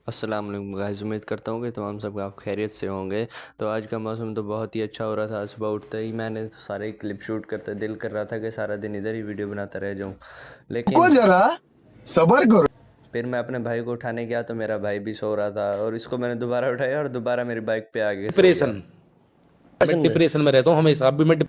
अस्सलाम वालेकुम गाइस। उम्मीद करता हूँ कि तमाम सब आप खैरियत से होंगे। तो आज का मौसम तो बहुत ही अच्छा हो रहा था। सुबह उठते ही मैंने तो सारे क्लिप शूट करते दिल कर रहा था कि सारा दिन इधर ही वीडियो बनाता रह जाऊँ, रुको लेकिन जरा, सबर करो। फिर मैं अपने भाई को उठाने गया तो मेरा भाई भी सो रहा था और इसको मैंने दोबारा उठाया और दोबारा मेरी बाइक पे आगे सो गया। डिप्रेशन। मैं डिप्रेशन में रहता हूँ हमेशा। अभी मैं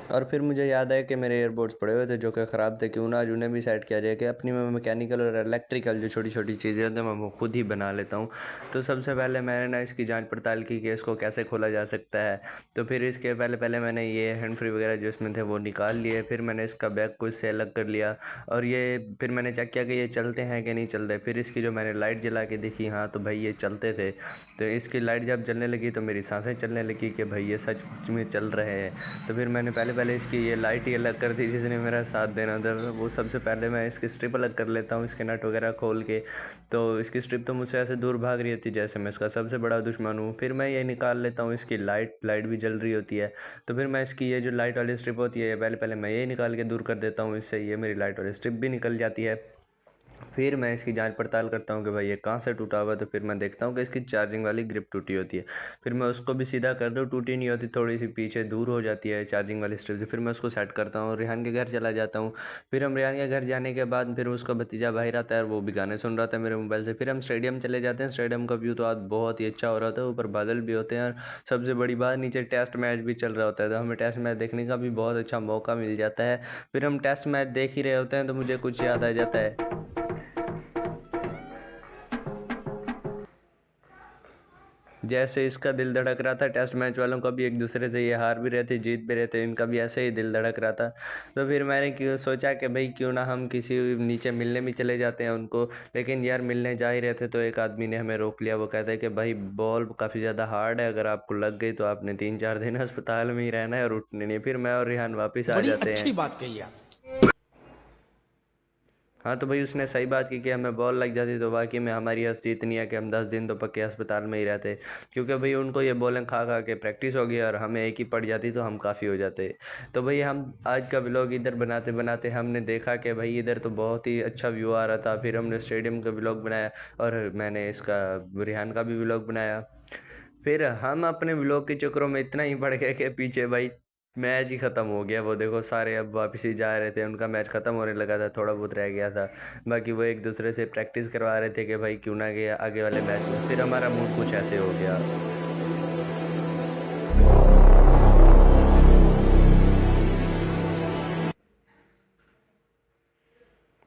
और फिर मुझे याद आया कि मेरे एयरबड्स पड़े हुए थे जो कि ख़राब थे, क्यों ना आज उन्हें भी सेट किया जाए कि अपनी मैं मैकेनिकल और इलेक्ट्रिकल जो छोटी छोटी चीज़ें होती हैं मैं वो खुद ही बना लेता हूँ। तो सबसे पहले मैंने ना इसकी जांच पड़ताल की कि इसको कैसे खोला जा सकता है। तो फिर इसके पहले पहले मैंने ये हैंड फ्री वगैरह जो इसमें थे वो निकाल लिए। फिर मैंने इसका बैग को इससे अलग कर लिया और ये फिर मैंने चेक किया कि ये चलते हैं कि नहीं चलते। फिर इसकी जो मैंने लाइट जला के देखी, हाँ तो भाई ये चलते थे। तो इसकी लाइट जब जलने लगी तो मेरी सांसें चलने लगी कि भाई ये सच में चल रहे हैं। तो फिर मैंने पहले पहले इसकी ये लाइट ही अलग कर दी जिसने मेरा साथ देना था। वो सबसे पहले मैं इसकी स्ट्रिप अलग कर लेता हूँ, इसके नट वगैरह खोल के। तो इसकी स्ट्रिप तो मुझसे ऐसे दूर भाग रही होती है जैसे मैं इसका सबसे बड़ा दुश्मन हूँ। फिर मैं ये निकाल लेता हूँ, इसकी लाइट लाइट भी जल रही होती है। तो फिर मैं इसकी ये जो लाइट वाली स्ट्रिप होती है पहले पहले मैं ये निकाल के दूर कर देता हूँ, इससे ये मेरी लाइट वाली स्ट्रिप भी निकल जाती है। फिर मैं इसकी जांच पड़ताल करता हूँ कि भाई ये कहाँ से टूटा हुआ है। तो फिर मैं देखता हूँ कि इसकी चार्जिंग वाली ग्रिप टूटी होती है। फिर मैं उसको भी सीधा कर दूँ, टूटी नहीं होती, थोड़ी सी पीछे दूर हो जाती है चार्जिंग वाली स्ट्रिप से। फिर मैं उसको सेट करता हूँ और रेहान के घर चला जाता हूँ। फिर हम रेहान के घर जाने के बाद फिर उसका भतीजा भाई रहता है और वो भी गाने सुन रहा था मेरे मोबाइल से। फिर हम स्टेडियम चले जाते हैं। स्टेडियम का व्यू तो आज बहुत ही अच्छा हो रहा था, ऊपर बादल भी होते हैं और सबसे बड़ी बात नीचे टेस्ट मैच भी चल रहा होता है, तो हमें टेस्ट मैच देखने का भी बहुत अच्छा मौका मिल जाता है। फिर हम टेस्ट मैच देख ही रहे होते हैं तो मुझे कुछ याद आ जाता है। जैसे इसका दिल धड़क रहा था टेस्ट मैच वालों का भी, एक दूसरे से ये हार भी रहे थे जीत भी रहे थे, इनका भी ऐसे ही दिल धड़क रहा था। तो फिर मैंने क्यों सोचा कि भाई क्यों ना हम किसी नीचे मिलने भी चले जाते हैं उनको। लेकिन यार मिलने जा ही रहे थे तो एक आदमी ने हमें रोक लिया। वो कहता है कि भाई बॉल काफ़ी ज़्यादा हार्ड है, अगर आपको लग गई तो आपने 3-4 दिन अस्पताल में ही रहना है और उठने नहीं। फिर मैं और रिहान वापस आ बड़ी जाते हैं। अच्छी बात कही आप। हाँ तो भाई उसने सही बात की कि हमें बॉल लग जाती तो वाकई में हमारी हस्ती इतनी है कि हम 10 दिन तो पक्के अस्पताल में ही रहते, क्योंकि भाई उनको ये बॉलें खा खा के प्रैक्टिस हो गई और हमें एक ही पड़ जाती तो हम काफ़ी हो जाते। तो भाई हम आज का व्लॉग इधर बनाते बनाते हमने देखा कि भाई इधर तो बहुत ही अच्छा व्यू आ रहा था। फिर हमने स्टेडियम का व्लॉग बनाया और मैंने इसका रेहान का भी व्लॉग बनाया। फिर हम अपने व्लॉग के चक्करों में इतना ही बढ़ गए कि पीछे भाई मैच ही ख़त्म हो गया। वो देखो सारे अब वापस ही जा रहे थे, उनका मैच ख़त्म होने लगा था, थोड़ा बहुत रह गया था। बाकी वो एक दूसरे से प्रैक्टिस करवा रहे थे कि भाई क्यों ना गया आगे वाले मैच में। फिर हमारा मूड कुछ ऐसे हो गया।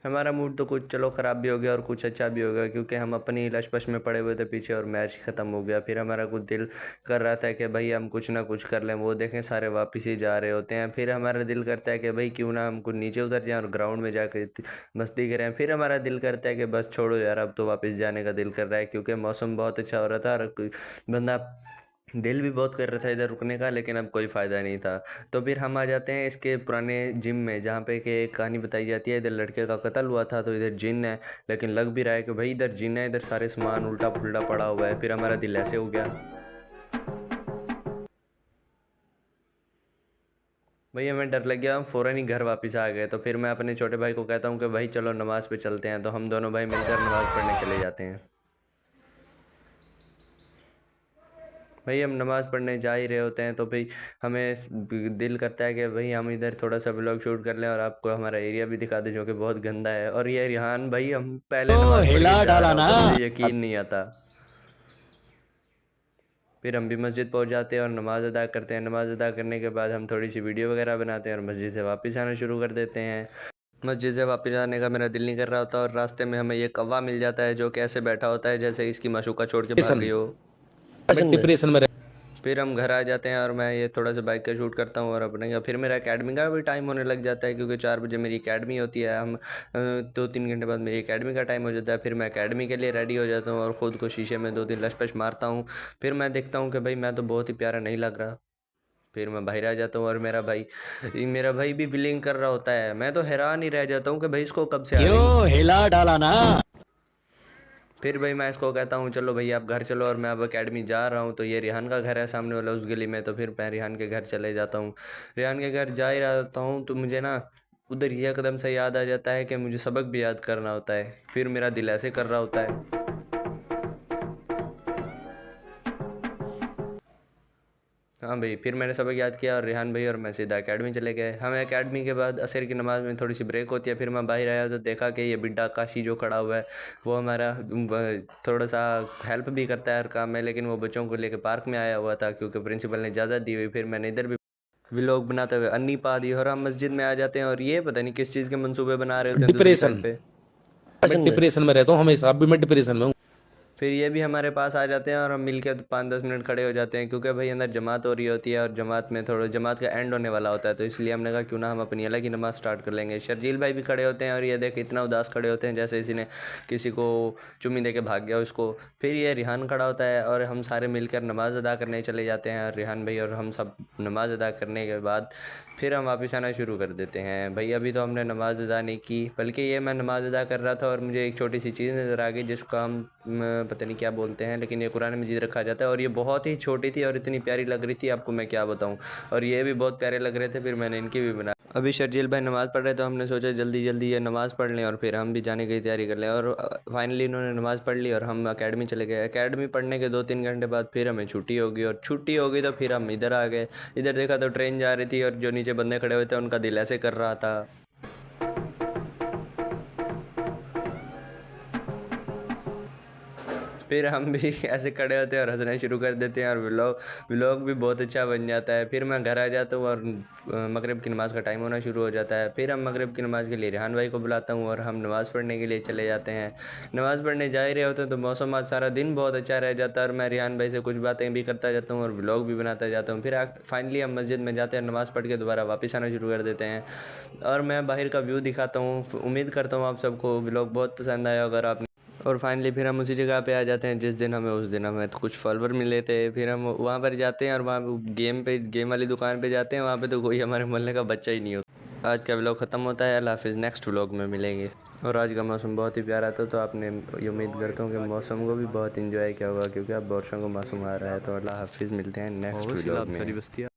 हमारा मूड तो कुछ चलो ख़राब भी हो गया और कुछ अच्छा भी हो गया, क्योंकि हम अपनी ही लश-पश में पड़े हुए थे पीछे और मैच ही ख़त्म हो गया। फिर हमारा कुछ दिल कर रहा था कि भाई हम कुछ ना कुछ कर लें। वो देखें सारे वापस ही जा रहे होते हैं। फिर हमारा दिल करता है कि भाई क्यों ना हम कुछ नीचे उतर जाएँ और ग्राउंड में जाकर मस्ती करें। फिर हमारा दिल करता है कि बस छोड़ो यार, अब तो वापस जाने का दिल कर रहा है, क्योंकि मौसम बहुत अच्छा हो रहा था और कोई बंदा दिल भी बहुत कर रहा था इधर रुकने का, लेकिन अब कोई फ़ायदा नहीं था। तो फिर हम आ जाते हैं इसके पुराने जिम में, जहाँ पे कि एक कहानी बताई जाती है। इधर लड़के का कत्ल हुआ था तो इधर जिन है, लेकिन लग भी रहा है कि भाई इधर जिन है, इधर सारे सामान उल्टा पुल्टा पड़ा हुआ है। फिर हमारा दिल ऐसे हो गया। भाई हमें डर लग गया, हम फ़ौरन ही घर वापस आ गए। तो फिर मैं अपने छोटे भाई को कहता हूँ कि भाई चलो नमाज़ पे चलते हैं। तो हम दोनों भाई मिलकर नमाज़ पढ़ने चले जाते हैं। भाई हम नमाज़ पढ़ने जा ही रहे होते हैं तो भाई हमें दिल करता है कि भाई हम इधर थोड़ा सा व्लॉग शूट कर लें और आपको हमारा एरिया भी दिखा दें जो कि बहुत गंदा है। और ये रिहान भाई हम पहले तो नमाज़ पढ़ हिला के जा डाला रहा ना। होता, मुझे अब यकीन नहीं आता। फिर हम भी मस्जिद पहुंच जाते हैं और नमाज़ अदा करते हैं। नमाज़ अदा करने के बाद हम थोड़ी सी वीडियो वगैरह बनाते हैं और मस्जिद से वापस आना शुरू कर देते हैं। मस्जिद से वापस आने का मेरा दिल नहीं कर रहा होता और रास्ते में हमें ये कौवा मिल जाता है जो कि ऐसे बैठा होता है जैसे इसकी माशूका छोड़ के भाग गई हो। मैं डिप्रेशन में फिर हम घर आ जाते हैं और मैं ये थोड़ा सा बाइक का शूट करता हूँ और अपने का फिर मेरा एकेडमी का भी टाइम होने लग जाता है, क्योंकि 4 बजे मेरी एकेडमी होती है। हम 2-3 घंटे बाद मेरी एकेडमी का टाइम हो जाता है। फिर मैं एकेडमी के लिए रेडी हो जाता हूँ और ख़ुद को शीशे में 2-3 लश-पश मारता हूँ। फिर मैं देखता हूँ कि भाई मैं तो बहुत ही प्यारा नहीं लग रहा। फिर मैं बाहर आ जाता हूँ और मेरा भाई भी बिलिंग कर रहा होता है। मैं तो हैरान ही रह जाता हूँ कि भाई इसको कब से आ गई। क्यों हिला डाला ना। फिर भाई मैं इसको कहता हूँ चलो भैया आप घर चलो, और मैं अब एकेडमी जा रहा हूँ। तो ये रिहान का घर है सामने वाला उस गली में। तो फिर मैं रिहान के घर चले जाता हूँ। रिहान के घर जा ही रहता हूँ तो मुझे ना उधर यह कदम से याद आ जाता है कि मुझे सबक भी याद करना होता है। फिर मेरा दिल ऐसे कर रहा होता है। हाँ भाई, फिर मैंने सबक याद किया और रेहान भाई और मैं सीधा एकेडमी चले गए। हमें एकेडमी के बाद असर की नमाज़ में थोड़ी सी ब्रेक होती है, फिर मैं बाहर आया तो देखा कि ये बिड्डा आकाशी जो खड़ा हुआ है वो हमारा थोड़ा सा हेल्प भी करता है हर काम में, लेकिन वो बच्चों को लेकर पार्क में आया हुआ था क्योंकि प्रिंसिपल ने इजाज़त दी हुई। फिर मैंने इधर भी व्लॉग बनाते हुए अन्नी पा दी और हम मस्जिद में आ जाते हैं और ये पता नहीं किस चीज़ के मंसूबे बना रहे होते हैं दूसरी डिप्रेशन साइड पे। मैं डिप्रेशन में रहता हूँ हमेशा, अभी मैं डिप्रेशन में हूँ। फिर ये भी हमारे पास आ जाते हैं और हम मिल के 5-10 मिनट खड़े हो जाते हैं क्योंकि भाई अंदर जमात हो रही होती है और जमात में थोड़ा जमात का एंड होने वाला होता है, तो इसलिए हमने कहा क्यों ना हम अपनी अलग ही नमाज़ स्टार्ट कर लेंगे। शर्जील भाई भी खड़े होते हैं और ये देख इतना उदास खड़े होते हैं जैसे इसी ने किसी को चुम्मी दे के भाग गया उसको। फिर ये रिहान खड़ा होता है और हम सारे मिलकर नमाज़ अदा करने चले जाते हैं और रिहान भाई और हम सब नमाज़ अदा करने के बाद फिर हम वापस आना शुरू कर देते हैं। भाई अभी तो हमने नमाज़ अदा नहीं की, बल्कि ये मैं नमाज़ अदा कर रहा था और मुझे एक छोटी सी चीज़ नज़र आ गई जिसको हम पता नहीं क्या बोलते हैं, लेकिन ये कुरान मजीद रखा जाता है और ये बहुत ही छोटी थी और इतनी प्यारी लग रही थी आपको मैं क्या बताऊं, और ये भी बहुत प्यारे लग रहे थे, फिर मैंने इनकी भी बना। अभी शर्जील भाई नमाज़ पढ़ रहे तो हमने सोचा जल्दी जल्दी ये नमाज़ पढ़ लें और फिर हम भी जाने की तैयारी कर लें, और फाइनली इन्होंने नमाज़ पढ़ ली और हम एकेडमी चले गए। एकेडमी पढ़ने के 2-3 घंटे बाद फिर हमें छुट्टी होगी और छुट्टी हो गई तो फिर हम इधर आ गए। इधर देखा तो ट्रेन जा रही थी और जो नीचे बंदे खड़े हुए थे उनका दिल ऐसे कर रहा था। फिर हम भी ऐसे खड़े होते हैं और हंसना शुरू कर देते हैं और व्लॉग भी बहुत अच्छा बन जाता है। फिर मैं घर आ जाता हूँ और मगरिब की नमाज़ का टाइम होना शुरू हो जाता है। फिर हम मगरिब की नमाज़ के लिए रेहान भाई को बुलाता हूँ और हम नमाज़ पढ़ने के लिए चले जाते हैं। नमाज़ पढ़ने जा ही रहे होते हैं तो मौसम आज सारा दिन बहुत अच्छा रह जाता है और मैं रेहान भाई से कुछ बातें भी करता जाता हूँ और व्लॉग भी बनाता जाता हूँ। फिर फाइनली हम मस्जिद में जाते हैं, नमाज़ पढ़ के दोबारा वापस आना शुरू कर देते हैं और मैं बाहर का व्यू दिखाता हूँ। उम्मीद करता हूँ आप सबको व्लॉग बहुत पसंद आया अगर आप। और फाइनली फिर हम उसी जगह पे आ जाते हैं जिस दिन हमें उस दिन हमें तो कुछ फॉलोवर मिले थे। फिर हम वहाँ पर जाते हैं और वहाँ गेम वाली दुकान पे जाते हैं, वहाँ पे तो कोई हमारे मोहल्ले का बच्चा ही नहीं होता। आज का व्लॉग ख़त्म होता है, अल्लाह हाफिज़, नेक्स्ट व्लॉग में मिलेंगे। और आज का मौसम बहुत ही प्यारा था तो आपने ये उम्मीद करता हूँ कि मौसम को भी बहुत इंजॉय किया होगा क्योंकि अब वर्षों का मौसम आ रहा है। तो अल्लाह हाफिज़, मिलते हैं नेक्स्ट व्लॉग में।